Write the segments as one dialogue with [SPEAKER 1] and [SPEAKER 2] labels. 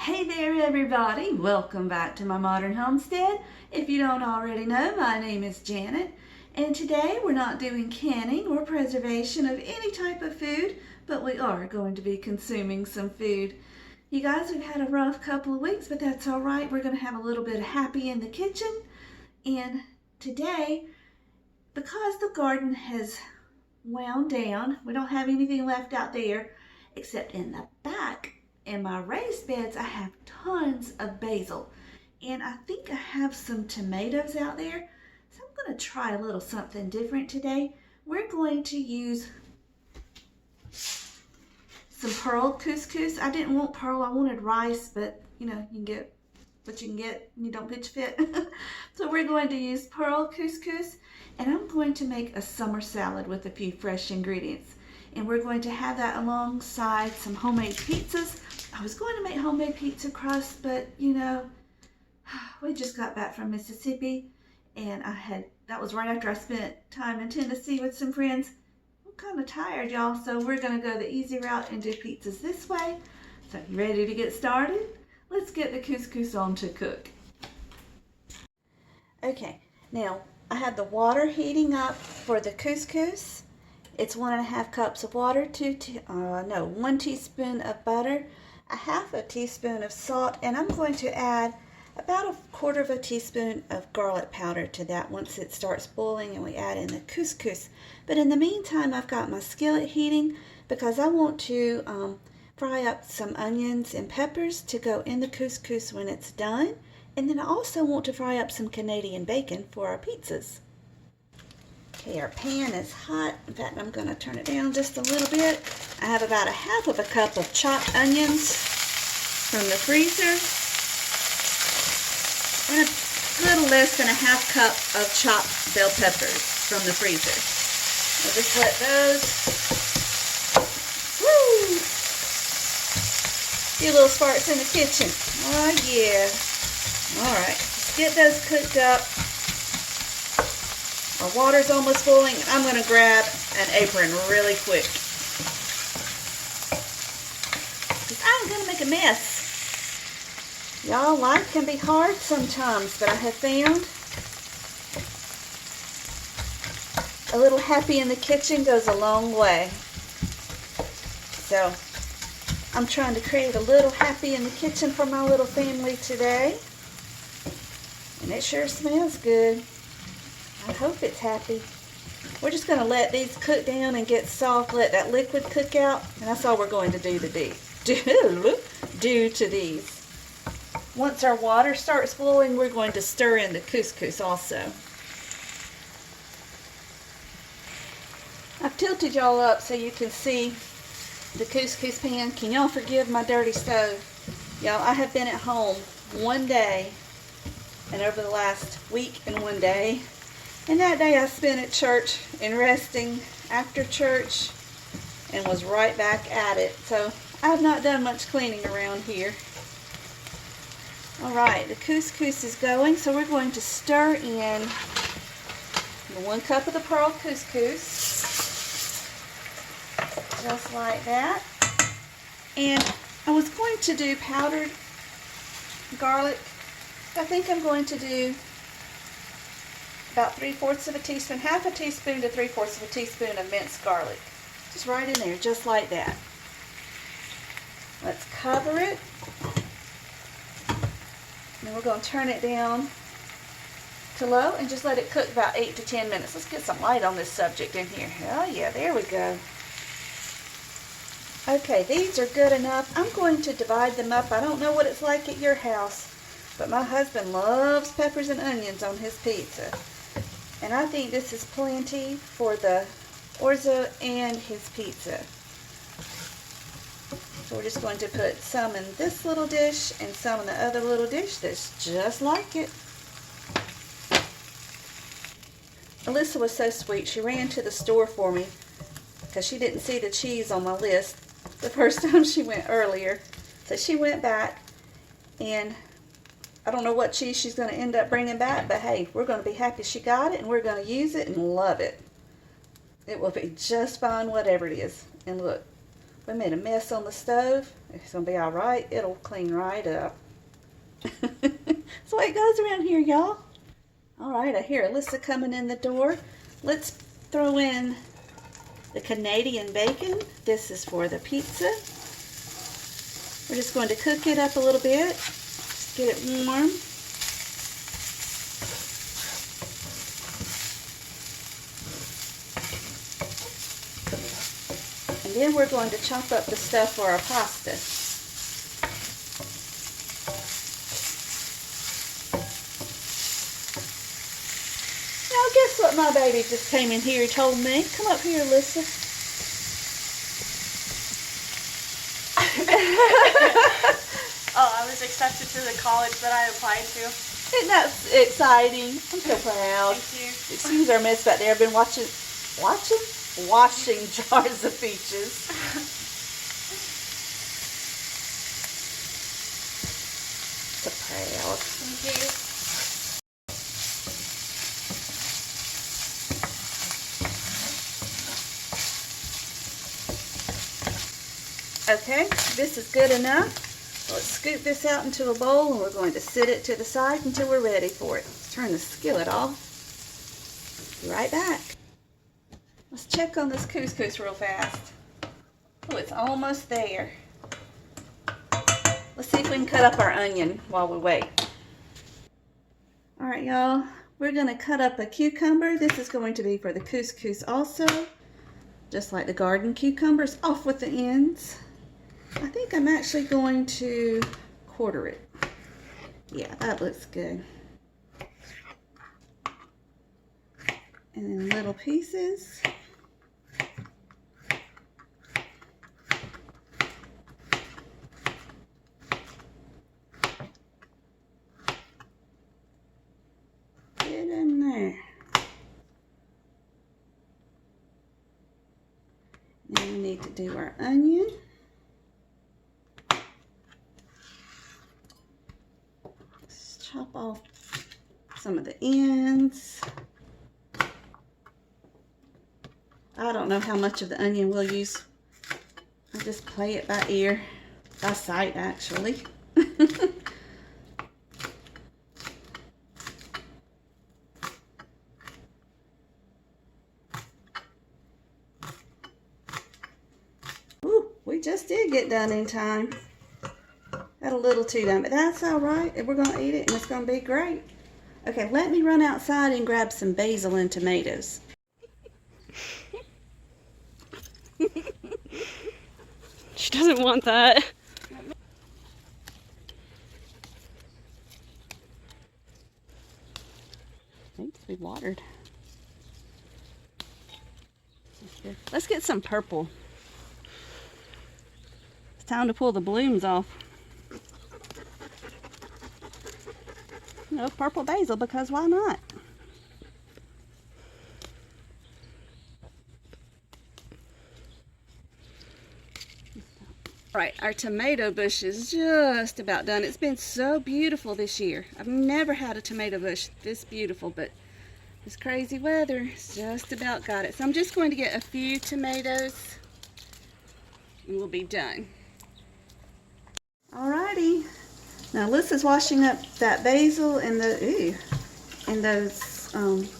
[SPEAKER 1] Hey there everybody, welcome back to my modern homestead. If you don't already know, my name is Janet, and today we're not doing canning or preservation of any type of food, but we are going to be consuming some food. You guys have had a rough couple of weeks, but that's all right. We're going to have a little bit of happy in the kitchen, and today, because the garden has wound down, we don't have anything left out there except in the back. In my raised beds, I have tons of basil, and I think I have some tomatoes out there, so I'm going to try a little something different today. We're going to use some pearl couscous. I didn't want pearl, I wanted rice, but you know, you can get what you can get, and you don't pitch fit. So we're going to use pearl couscous, and I'm going to make a summer salad with a few fresh ingredients. And we're going to have that alongside some homemade pizzas. I was going to make homemade pizza crust, but you know, we just got back from Mississippi, and that was right after I spent time in Tennessee with some friends. I'm kind of tired, y'all, so we're going to go the easy route and do pizzas this way. So you ready to get started? Let's get the couscous on to cook. Okay, now I have the water heating up for the couscous. It's 1.5 cups of water, 1 teaspoon of butter, a half a teaspoon of salt, and I'm going to add about 1/4 teaspoon of garlic powder to that once it starts boiling and we add in the couscous. But in the meantime, I've got my skillet heating because I want to fry up some onions and peppers to go in the couscous when it's done. And then I also want to fry up some Canadian bacon for our pizzas. Okay, our pan is hot. In fact, I'm going to turn it down just a little bit. I have about 1/2 cup of chopped onions from the freezer, and a little less than 1/2 cup of chopped bell peppers from the freezer. I'll just let those, few little sparks in the kitchen. Oh yeah. Alright, let's get those cooked up. Our water's almost boiling. I'm going to grab an apron really quick, because I'm going to make a mess. Y'all, life can be hard sometimes, but I have found a little happy in the kitchen goes a long way. So I'm trying to create a little happy in the kitchen for my little family today, and it sure smells good. I hope it's happy. We're just going to let these cook down and get soft, let that liquid cook out, and that's all we're going to do to these. Once our water starts boiling, we're going to stir in the couscous also. I've tilted y'all up so you can see the couscous pan. Can y'all forgive my dirty stove? Y'all, I have been at home one day, and over the last week and 1 day, and that day I spent at church and resting after church and was right back at it. So I have not done much cleaning around here. Alright, the couscous is going, so we're going to stir in the 1 cup of the pearl couscous. Just like that. And I was going to do powdered garlic. I think I'm going to do about 3/4 teaspoon, 1/2 teaspoon to 3/4 teaspoon of minced garlic. Just right in there, just like that. Let's cover it. And we're going to turn it down to low and just let it cook about 8 to 10 minutes. Let's get some light on this subject in here. Oh yeah, there we go. Okay, these are good enough. I'm going to divide them up. I don't know what it's like at your house, but my husband loves peppers and onions on his pizza. And I think this is plenty for the orzo and his pizza. So we're just going to put some in this little dish and some in the other little dish that's just like it. Alyssa was so sweet. She ran to the store for me because she didn't see the cheese on my list the first time she went earlier. So she went back, and I don't know what cheese she's going to end up bringing back, but hey, we're going to be happy she got it, and we're going to use it and love it. It will be just fine, whatever it is. And look, We made a mess on the stove. It's gonna be all right. It'll clean right up. That's the way it goes around here, y'all. All right, I hear Alyssa coming in the door. Let's throw in the Canadian bacon. This is for the pizza. We're just going to cook it up a little bit. Just get it warm. And then we're going to chop up the stuff for our pasta. Now guess what my baby just came in here and told me? Come up here, Alyssa.
[SPEAKER 2] Oh, I was accepted to the college that I applied to.
[SPEAKER 1] Isn't that exciting? I'm so proud.
[SPEAKER 2] Thank you.
[SPEAKER 1] Excuse our mess back there. I've been washing jars of peaches. So proud.
[SPEAKER 2] Thank you.
[SPEAKER 1] Okay, this is good enough. Let's scoop this out into a bowl and we're going to sit it to the side until we're ready for it. Let's turn the skillet off. Be right back. Let's check on this couscous real fast. Oh, it's almost there. Let's see if we can cut up our onion while we wait. All right, y'all. We're going to cut up a cucumber. This is going to be for the couscous also. Just like the garden cucumbers, off with the ends. I think I'm actually going to quarter it. Yeah, that looks good. And then little pieces. Get in there. Now we need to do our onion. Let's chop off some of the ends. I don't know how much of the onion we'll use. I'll just play it by ear, by sight actually. Ooh, we just did get done in time. Got a little too done, but that's all right. We're gonna eat it and it's gonna be great. Okay, let me run outside and grab some basil and tomatoes.
[SPEAKER 2] She doesn't want that.
[SPEAKER 1] Needs to be watered. Let's get some purple. It's time to pull the blooms off. No purple basil, because why not? Right, our tomato bush is just about done. It's been so beautiful this year. I've never had a tomato bush this beautiful, but this crazy weather has just about got it. So I'm just going to get a few tomatoes and we'll be done. Alrighty. Now Alyssa's washing up that basil and those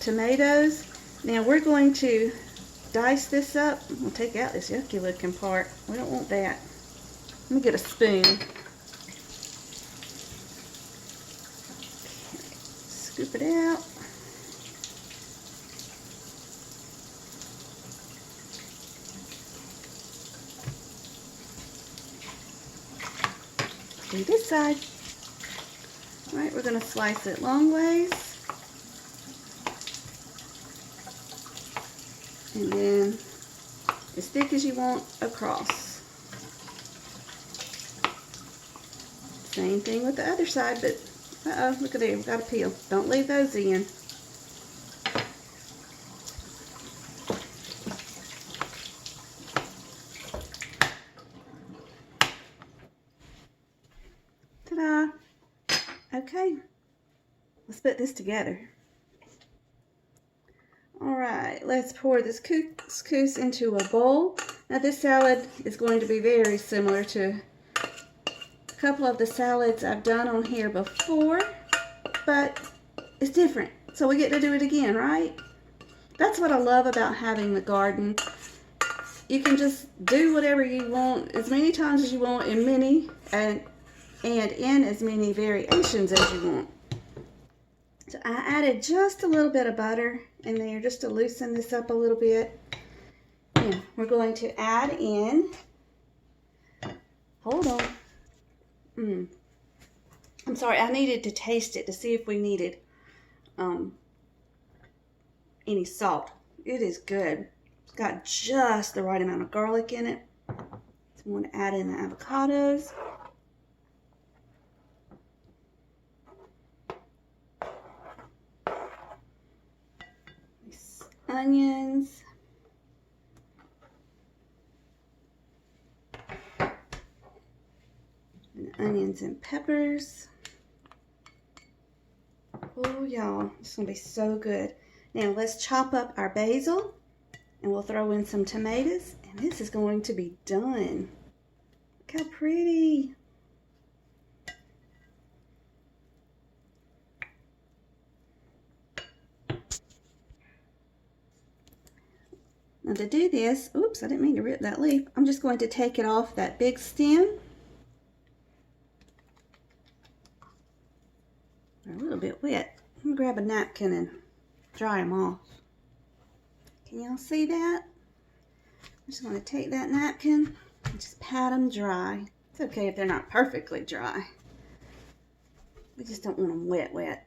[SPEAKER 1] tomatoes. Now we're going to dice this up. We'll take out this yucky looking part. We don't want that. Let me get a spoon. Scoop it out. Do this side. All right, we're going to slice it long ways. And then as thick as you want across. Same thing with the other side, but uh-oh, look at there, we've got a peel. Don't leave those in. Ta-da! Okay, let's put this together. All Alright, let's pour this couscous into a bowl. Now this salad is going to be very similar to a couple of the salads I've done on here before, but it's different. So we get to do it again, right? That's what I love about having the garden. You can just do whatever you want as many times as you want in in as many variations as you want. So I added just a little bit of butter in there just to loosen this up a little bit. And we're going to add in, hold on. I'm sorry, I needed to taste it to see if we needed any salt. It is good. It's got just the right amount of garlic in it. So I'm going to add in the avocados. Onions, and onions and peppers. Oh y'all, it's gonna be so good. Now let's chop up our basil and we'll throw in some tomatoes and this is going to be done. Look how pretty. Now to do this, oops, I didn't mean to rip that leaf. I'm just going to take it off that big stem. They're a little bit wet. I'm going to grab a napkin and dry them off. Can y'all see that? I'm just going to take that napkin and just pat them dry. It's okay if they're not perfectly dry. We just don't want them wet, wet.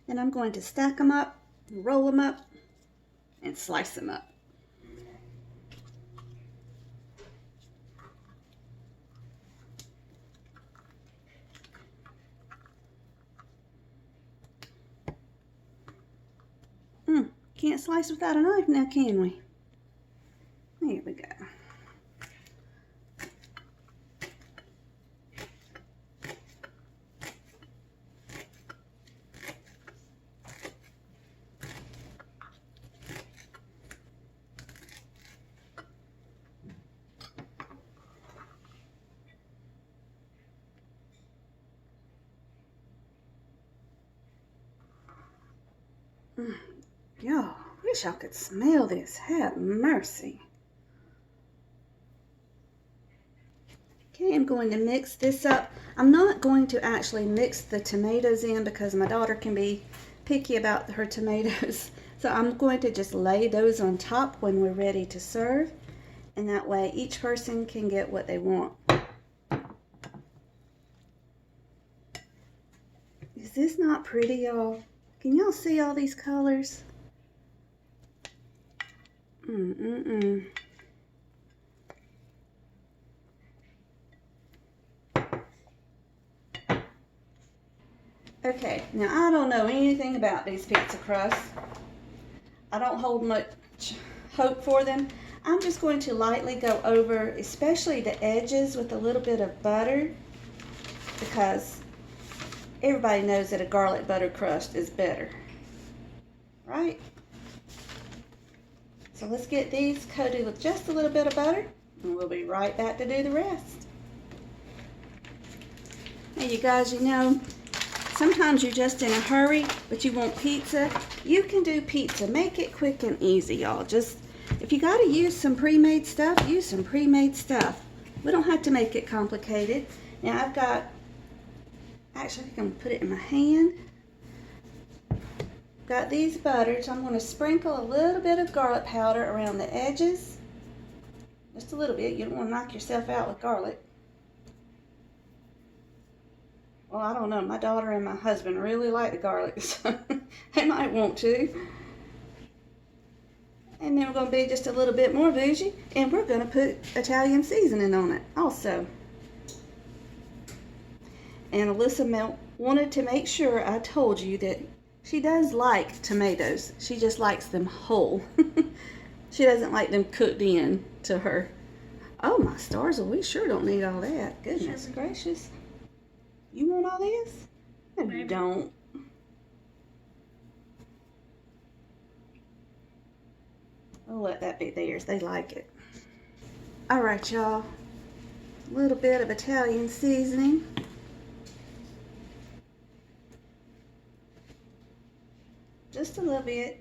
[SPEAKER 1] And I'm going to stack them up, roll them up, and slice them up. Can't slice without a knife now, can we? There we go. Y'all, wish y'all could smell this. Have mercy. Okay, I'm going to mix this up. I'm not going to actually mix the tomatoes in because my daughter can be picky about her tomatoes. So I'm going to just lay those on top when we're ready to serve. And that way each person can get what they want. Is this not pretty, y'all? Can y'all see all these colors? Okay, now I don't know anything about these pizza crusts. I don't hold much hope for them. I'm just going to lightly go over, especially the edges, with a little bit of butter, because everybody knows that a garlic butter crust is better, right? So let's get these coated with just a little bit of butter, and we'll be right back to do the rest. Now you guys, you know, sometimes you're just in a hurry, but you want pizza. You can do pizza. Make it quick and easy, y'all. Just, if you got to use some pre-made stuff, use some pre-made stuff. We don't have to make it complicated. Now I've got, actually I think I'm going to put it in my hand. Got these butters. I'm going to sprinkle a little bit of garlic powder around the edges. Just a little bit. You don't want to knock yourself out with garlic. Well, I don't know. My daughter and my husband really like the garlic, so they might want to. And then we're going to be just a little bit more bougie, and we're going to put Italian seasoning on it also. And Alyssa wanted to make sure I told you that she does like tomatoes. She just likes them whole. She doesn't like them cooked in to her. Oh my stars, well we sure don't need all that. Goodness gracious. You want all this? No,
[SPEAKER 2] Maybe.
[SPEAKER 1] you don't. I'll let that be theirs. They like it. All right, y'all. A little bit of Italian seasoning. Just a little bit.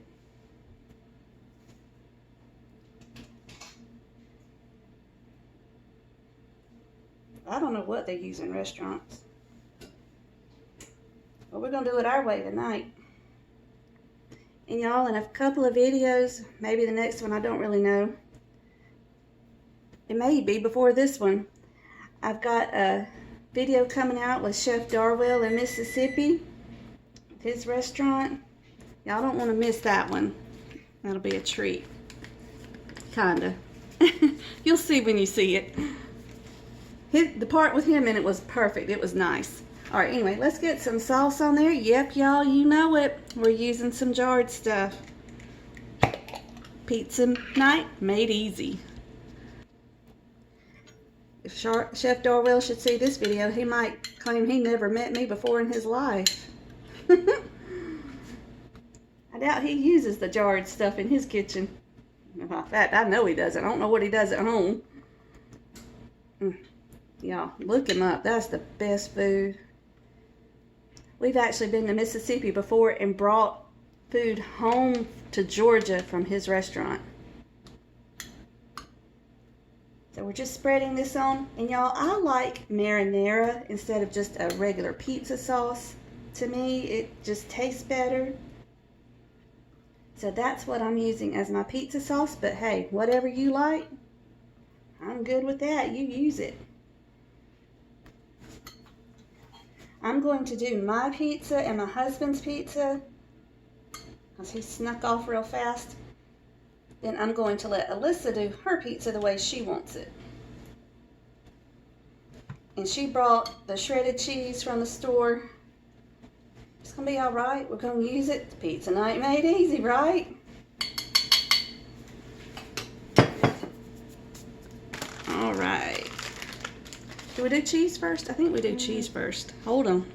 [SPEAKER 1] I don't know what they use in restaurants. But we're going to do it our way tonight. And y'all, in a couple of videos, maybe the next one, I don't really know. It may be before this one. I've got a video coming out with Chef Darwell in Mississippi. His restaurant. Y'all don't want to miss that one. That'll be a treat. Kinda. You'll see when you see it. The part with him in it was perfect. It was nice. Alright, anyway, let's get some sauce on there. Yep, y'all, you know it. We're using some jarred stuff. Pizza night made easy. If Chef Darwell should see this video, he might claim he never met me before in his life. I doubt he uses the jarred stuff in his kitchen. In fact, I know he doesn't. I don't know what he does at home. Y'all, look him up. That's the best food. We've actually been to Mississippi before and brought food home to Georgia from his restaurant. So we're just spreading this on. And y'all, I like marinara instead of just a regular pizza sauce. To me, it just tastes better. So that's what I'm using as my pizza sauce. But hey, whatever you like, I'm good with that. You use it. I'm going to do my pizza and my husband's pizza because he snuck off real fast. Then I'm going to let Alyssa do her pizza the way she wants it. And she brought the shredded cheese from the store. It's going to be all right. We're going to use it. It's pizza night made easy, right? All right. Do we do cheese first? I think we do cheese first. Hold on.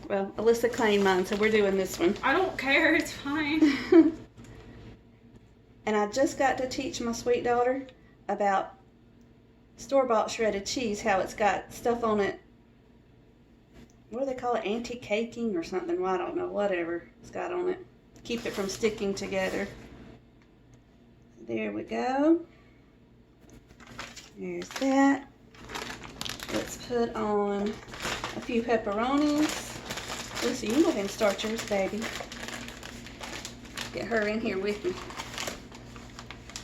[SPEAKER 1] Well, Alyssa claimed mine, so we're doing this one.
[SPEAKER 2] I don't care. It's fine.
[SPEAKER 1] And I just got to teach my sweet daughter about store-bought shredded cheese, how it's got stuff on it. What do they call it? Anti-caking or something? Well, I don't know. Whatever it's got on it. Keep it from sticking together. There we go. There's that. Let's put on a few pepperonis. Lucy, you can go ahead and start yours, baby. Get her in here with me.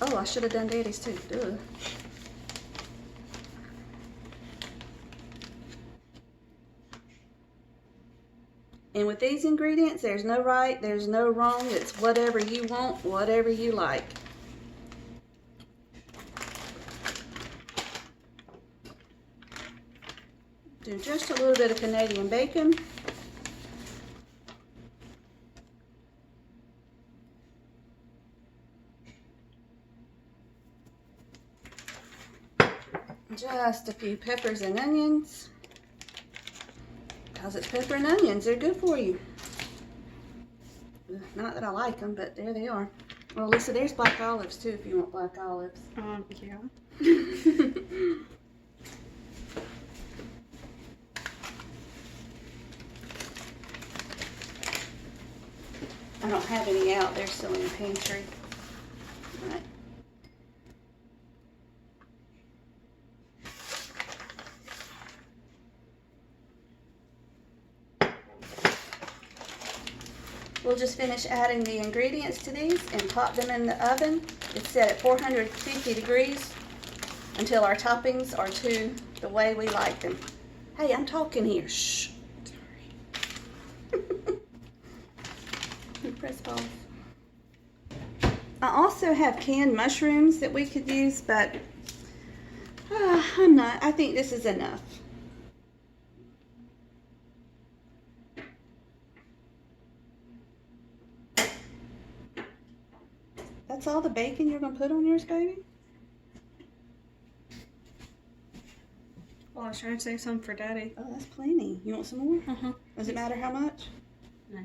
[SPEAKER 1] Oh, I should have done Daddy's too. Duh. And with these ingredients, there's no right, there's no wrong. It's whatever you want, whatever you like. Do just a little bit of Canadian bacon. Just a few peppers and onions. Because it's pepper and onions, they're good for you. Not that I like them, but there they are. Well, Lisa, there's black olives too if you want black olives.
[SPEAKER 2] Yeah.
[SPEAKER 1] I don't have any out. They're still in the pantry. All right. We'll just finish adding the ingredients to these and pop them in the oven. It's set at 450 degrees until our toppings are to the way we like them. Hey, I'm talking here. Shh. Sorry. Press pause. I also have canned mushrooms that we could use, but I think this is enough. That's all the bacon you're going to put on yours, baby?
[SPEAKER 2] Well, I was trying to save some for Daddy.
[SPEAKER 1] Oh, that's plenty. You want some more?
[SPEAKER 2] Uh-huh.
[SPEAKER 1] Does it matter how much?
[SPEAKER 2] No.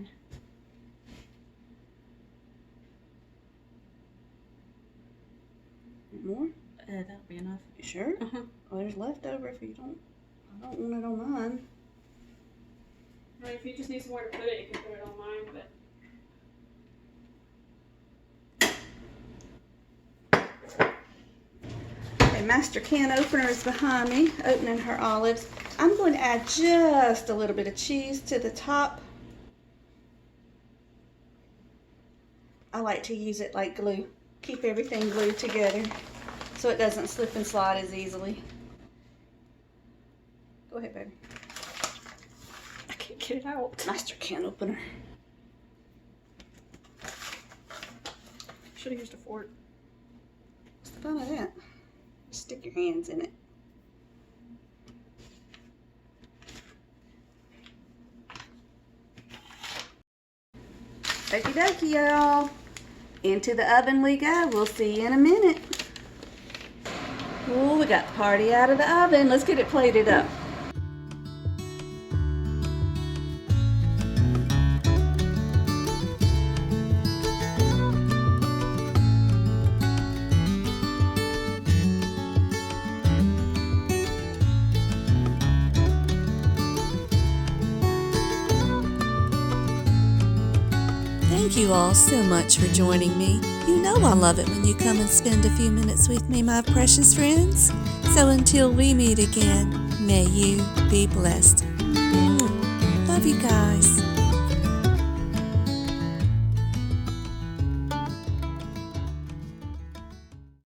[SPEAKER 1] More?
[SPEAKER 2] That'll be enough.
[SPEAKER 1] You sure?
[SPEAKER 2] Uh-huh.
[SPEAKER 1] Well, there's leftover if you don't. I don't want it on mine.
[SPEAKER 2] I mean, if you just need somewhere to put it, you can put it on mine, but.
[SPEAKER 1] Okay, master can opener is behind me, opening her olives. I'm going to add just a little bit of cheese to the top. I like to use it like glue. Keep everything glued together so it doesn't slip and slide as easily. Go ahead, baby.
[SPEAKER 2] I can't get it out.
[SPEAKER 1] Master can opener.
[SPEAKER 2] Should have used a fork.
[SPEAKER 1] What's the fun of that? Stick your hands in it. Okie dokie, y'all. Into the oven we go. We'll see you in a minute. Oh, we got the party out of the oven. Let's get it plated up.
[SPEAKER 3] Thank you all so much for joining me. You know I love it when you come and spend a few minutes with me, my precious friends. So until we meet again, may you be blessed. Love you guys.